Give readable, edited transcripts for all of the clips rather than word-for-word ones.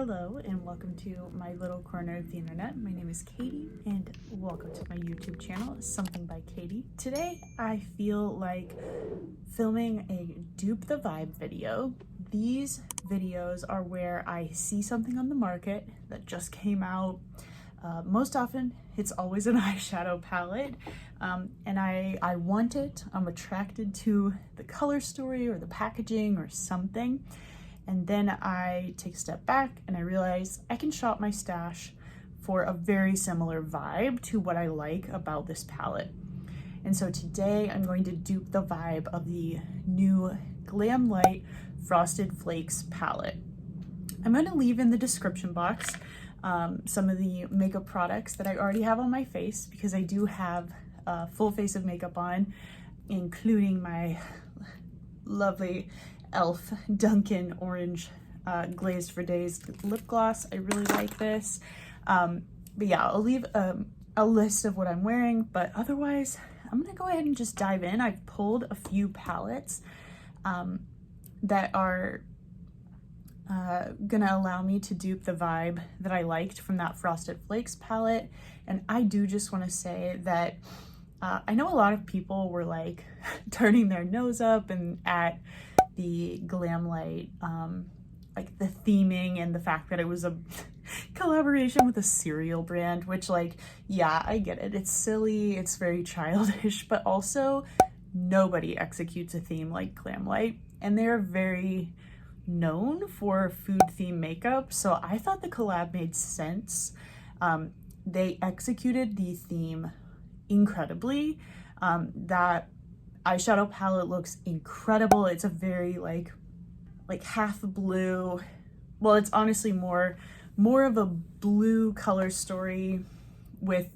Hello and welcome to my little corner of the internet. My name is Katie and welcome to my YouTube channel, Something by Katie. Today I feel like filming a Dupe the Vibe video. These videos are where I see something on the market that just came out. Most often it's always an eyeshadow palette and I want it. I'm attracted to the color story or the packaging or something. And then I take a step back and I realize I can shop my stash for a very similar vibe to what I like about this palette. And so today I'm going to dupe the vibe of the new Glamlite Frosted Flakes Palette. I'm going to leave in the description box some of the makeup products that I already have on my face because I do have a full face of makeup on, including my lovely e.l.f. Dunkin orange glazed for days lip gloss. I really like this. But yeah, I'll leave a list of what I'm wearing, but otherwise I'm gonna go ahead and just dive in. I've pulled a few palettes that are gonna allow me to dupe the vibe that I liked from that Frosted Flakes palette. And I do just want to say that I know a lot of people were like turning their nose up and at the Glamlite, like the theming and the fact that it was a collaboration with a cereal brand, which, like, yeah, I get it. It's silly, it's very childish, but also nobody executes a theme like Glamlite, and they're very known for food theme makeup. So I thought the collab made sense. They executed the theme incredibly. That eyeshadow palette looks incredible. It's a very like half blue. Well, it's honestly more of a blue color story with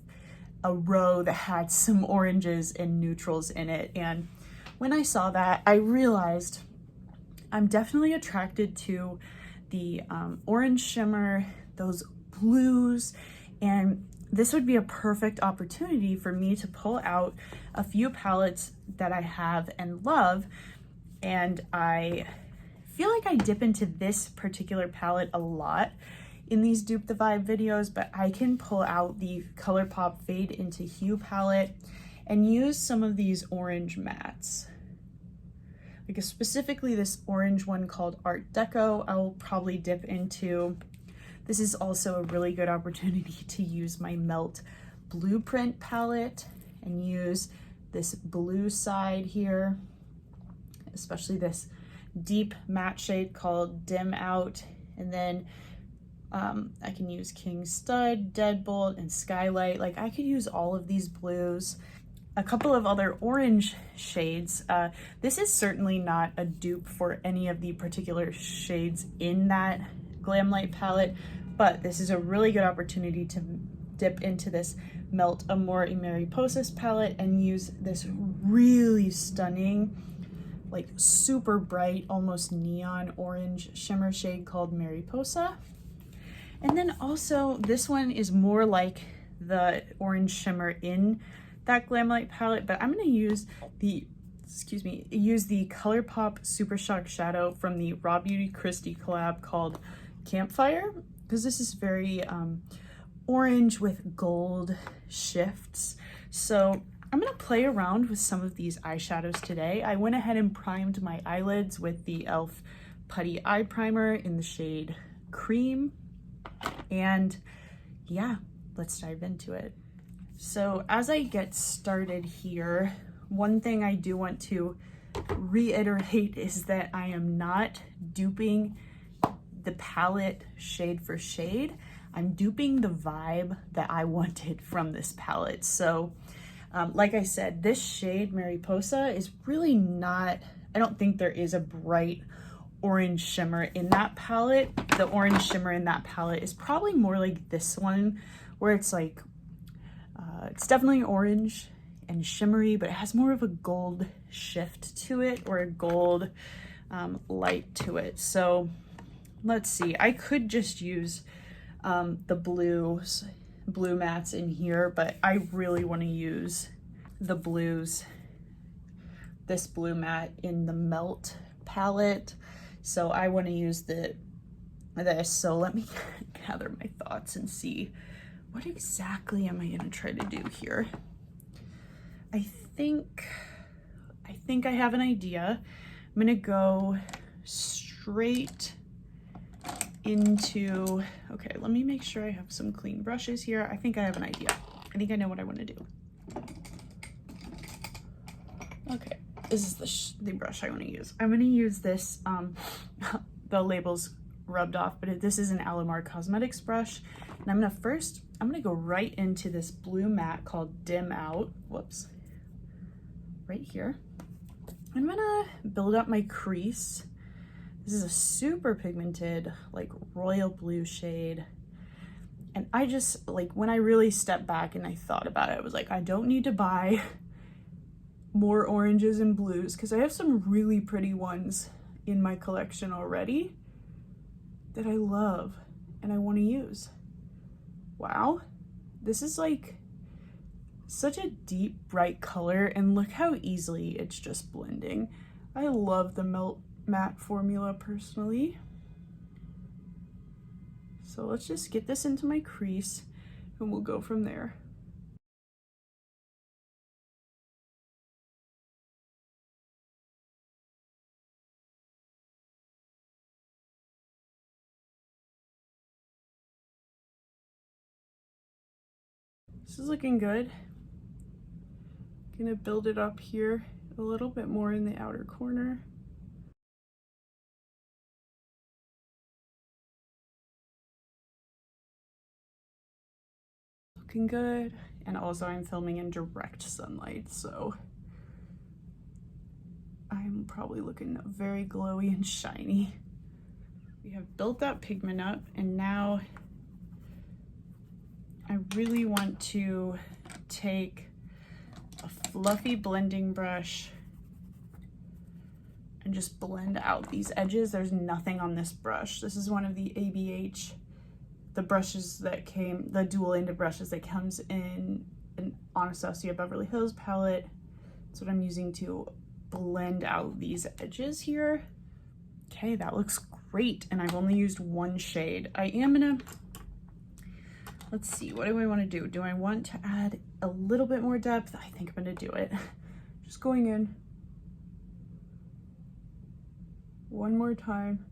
a row that had some oranges and neutrals in it. And when I saw that, I realized I'm definitely attracted to the orange shimmer, those blues, and this would be a perfect opportunity for me to pull out a few palettes that I have and love. And I feel like I dip into this particular palette a lot in these Dupe the Vibe videos, but I can pull out the ColourPop Fade into Hue palette and use some of these orange mattes. Like specifically this orange one called Art Deco, I will probably dip into. This is also a really good opportunity to use my Melt Blueprint palette and use this blue side here, especially this deep matte shade called Dim Out. And then I can use King Stud, Deadbolt, and Skylight. Like, I could use all of these blues. A couple of other orange shades. This is certainly not a dupe for any of the particular shades in that Glamlite palette, but this is a really good opportunity to dip into this Melt Amor and Mariposas palette and use this really stunning, like super bright, almost neon orange shimmer shade called Mariposa. And then also this one is more like the orange shimmer in that Glamlite palette, but I'm gonna use the ColourPop Super Shock Shadow from the rawbeautykristi collab called Campfire, because this is very orange with gold shifts. So I'm gonna play around with some of these eyeshadows today. I went ahead and primed my eyelids with the e.l.f. Putty Eye Primer in the shade Cream. And yeah, let's dive into it. So as I get started here, one thing I do want to reiterate is that I am not duping the palette shade for shade. I'm duping the vibe that I wanted from this palette. So like I said, this shade Mariposa is really not, I don't think there is a bright orange shimmer in that palette. The orange shimmer in that palette is probably more like this one, where it's like, it's definitely orange and shimmery, but it has more of a gold shift to it, or a gold light to it. So let's see, I could just use the blue mattes in here, but I really want to use the blues, this blue matte in the Melt palette. So I want to use the this. So let me gather my thoughts and see what exactly am I gonna try to do here. I think I have an idea. I'm gonna go straight into, okay, let me make sure I have some clean brushes here. I think I have an idea. I think I know what I want to do. Okay, this is the brush I want to use. I'm going to use this, the label's rubbed off, but this is an Amor Cosmetics brush. And I'm going to go right into this blue matte called Dim Out. Whoops. Right here. I'm going to build up my crease. This is a super pigmented, like royal blue shade. And I just, like, when I really stepped back and I thought about it, I was like, I don't need to buy more oranges and blues because I have some really pretty ones in my collection already that I love and I want to use. Wow, this is like such a deep, bright color, and look how easily it's just blending. I love the Melt Matte formula personally. So let's just get this into my crease and we'll go from there. This is looking good. Gonna build it up here a little bit more in the outer corner. Looking good. And also I'm filming in direct sunlight, so I'm probably looking very glowy and shiny. We have built that pigment up, and now I really want to take a fluffy blending brush and just blend out these edges. There's nothing on this brush. This is one of the ABH, the brushes that came, the dual-ended brushes that comes in an Anastasia Beverly Hills palette. That's what I'm using to blend out these edges here. Okay, that looks great, and I've only used one shade. I am gonna, let's see, what do I want to do? Do I want to add a little bit more depth? I think I'm gonna do it. Just going in one more time,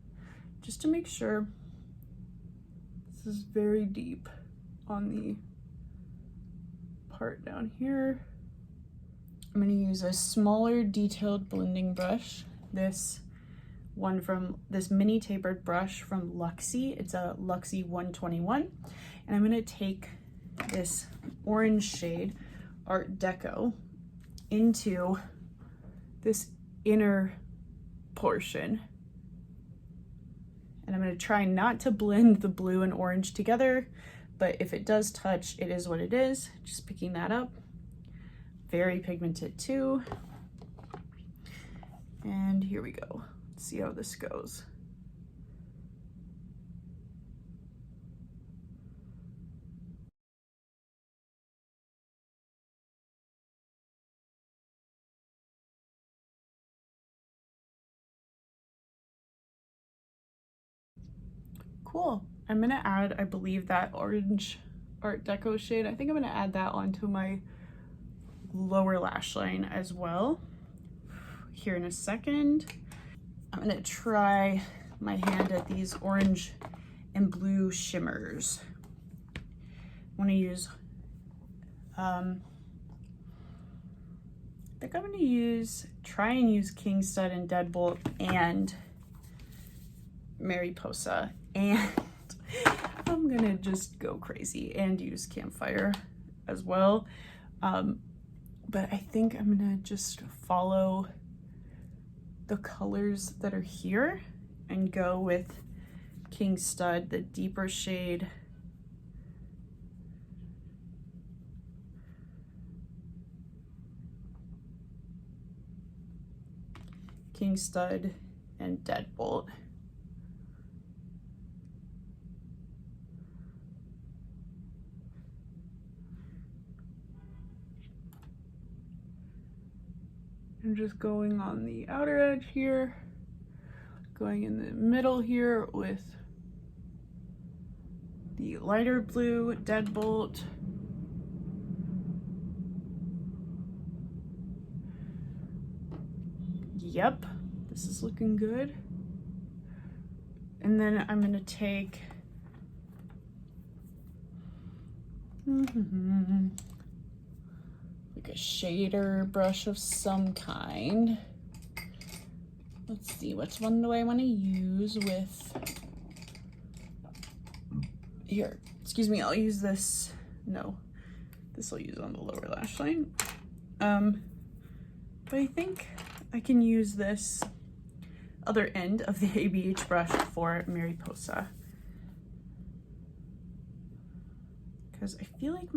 just to make sure. This is very deep on the part down here. I'm going to use a smaller detailed blending brush. This one from this mini tapered brush from Luxie. It's a Luxie 121. And I'm going to take this orange shade, Art Deco, into this inner portion. And I'm going to try not to blend the blue and orange together, but if it does touch, it is what it is. Just picking that up. Very pigmented too. And here we go. Let's see how this goes. Cool. I'm gonna add, I believe, that orange Art Deco shade. I think I'm gonna add that onto my lower lash line as well here in a second. I'm gonna try my hand at these orange and blue shimmers. I want to use, I think I'm gonna try and use King Stud and Deadbolt and Mariposa, and I'm gonna just go crazy and use Campfire as well. But I think I'm gonna just follow the colors that are here and go with King Stud, the deeper shade. King Stud and Deadbolt. I'm just going on the outer edge here, going in the middle here with lighter blue deadbolt. Yep, this is looking good. And then I'm gonna take like a shader brush of some kind. Let's see, which one do I want to use with, here, excuse me, I'll use this, no, this I'll use on the lower lash line. But I think I can use this other end of the ABH brush for mariposa. Because I feel like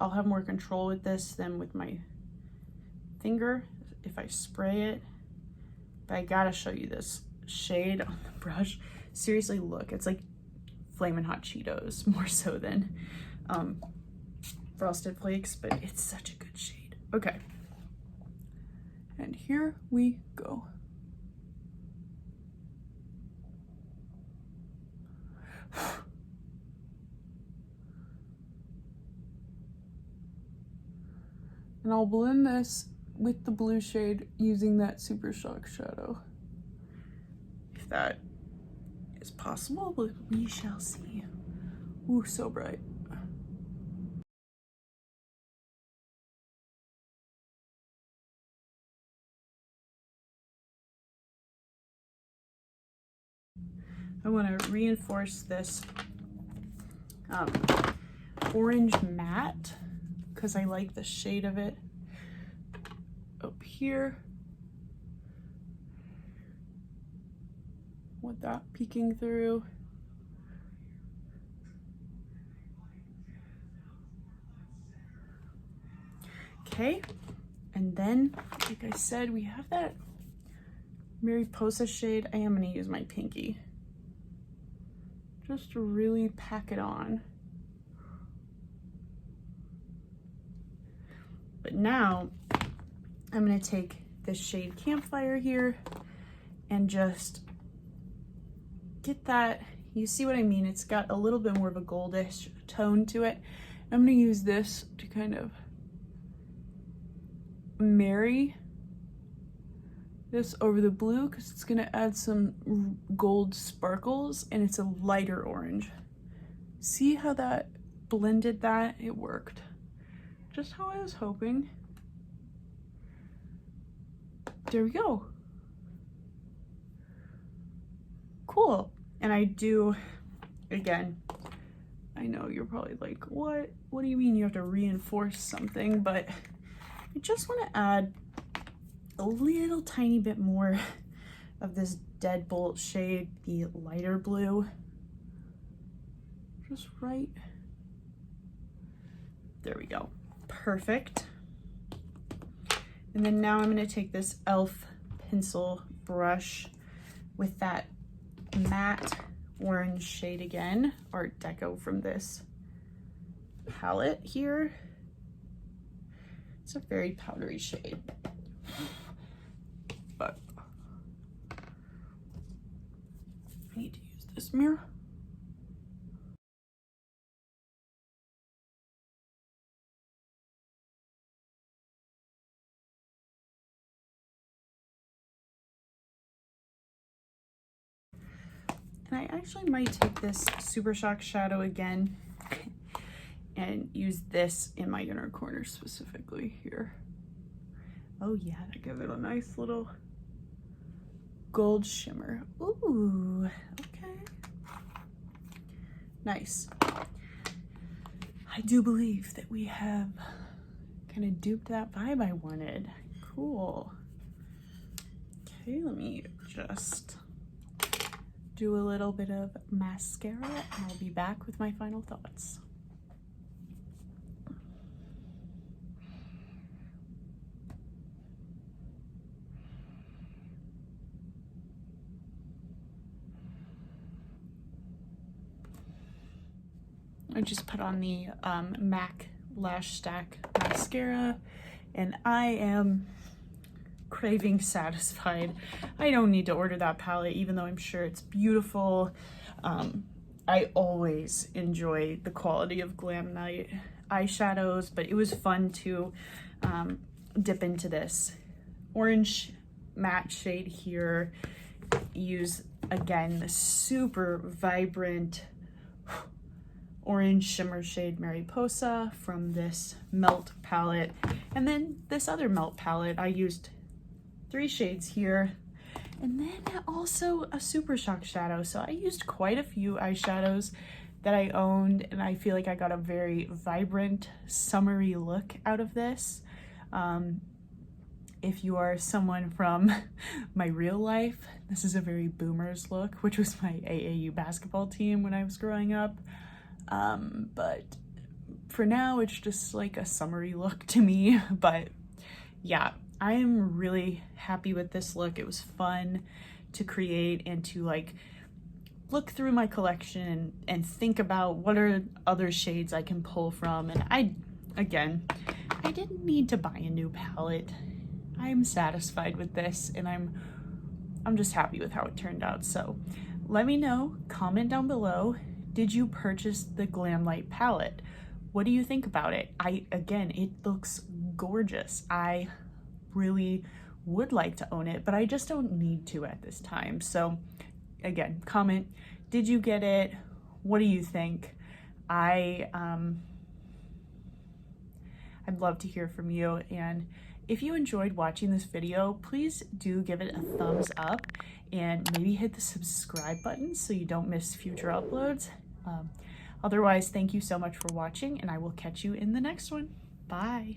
I'll have more control with this than with my finger if I spray it. But I gotta show you this shade on the brush. Seriously, look, it's like Flamin' Hot Cheetos more so than Frosted Flakes, but it's such a good shade. Okay, and here we go. And I'll blend this with the blue shade using that Super Shock shadow. If that is possible, but we shall see. Ooh, so bright. I want to reinforce this orange matte because I like the shade of it up here. Want that peeking through. Okay, and then, like I said, we have that mariposa shade. I am going to use my pinky just to really pack it on. But now I'm going to take this shade Campfire here and just get that, you see what I mean? It's got a little bit more of a goldish tone to it. I'm going to use this to kind of marry this over the blue because it's going to add some gold sparkles, and it's a lighter orange. See how that blended that? It worked. Just how I was hoping. There we go. Cool. And I do, again, I know you're probably like, what do you mean you have to reinforce something? But I just want to add a little tiny bit more of this deadbolt shade, the lighter blue. Just right. There we go. Perfect. And then now I'm going to take this e.l.f. pencil brush with that matte orange shade again, Art Deco, from this palette here. It's a very powdery shade, but I need to use this mirror. And I actually might take this Super Shock shadow again and use this in my inner corner specifically here. Oh yeah, that gives it a nice little gold shimmer. Ooh, okay. Nice. I do believe that we have kind of duped that vibe I wanted. Cool. Okay, let me just do a little bit of mascara and I'll be back with my final thoughts. I just put on the MAC Lash Stack mascara and I am craving satisfied. I don't need to order that palette, even though I'm sure it's beautiful. I always enjoy the quality of Glamlite eyeshadows, but it was fun to dip into this orange matte shade here. Use, again, the super vibrant orange shimmer shade Mariposa from this Melt palette. And then this other Melt palette, I used 3 shades here. And then also a Super Shock shadow. So I used quite a few eyeshadows that I owned, and I feel like I got a very vibrant, summery look out of this. If you are someone from my real life, this is a very boomers look, which was my AAU basketball team when I was growing up. But for now, it's just like a summery look to me. But yeah, I am really happy with this look. It was fun to create and to like look through my collection and think about what are other shades I can pull from. And I didn't need to buy a new palette. I'm satisfied with this, and I'm just happy with how it turned out. So let me know, comment down below, did you purchase the Glamlite palette? What do you think about it? Again, it looks gorgeous. I really would like to own it, but I just don't need to at this time. So again, comment, did you get it? What do you think? I'd love to hear from you, and if you enjoyed watching this video, please do give it a thumbs up and maybe hit the subscribe button so you don't miss future uploads. Otherwise, thank you so much for watching, and I will catch you in the next one. Bye.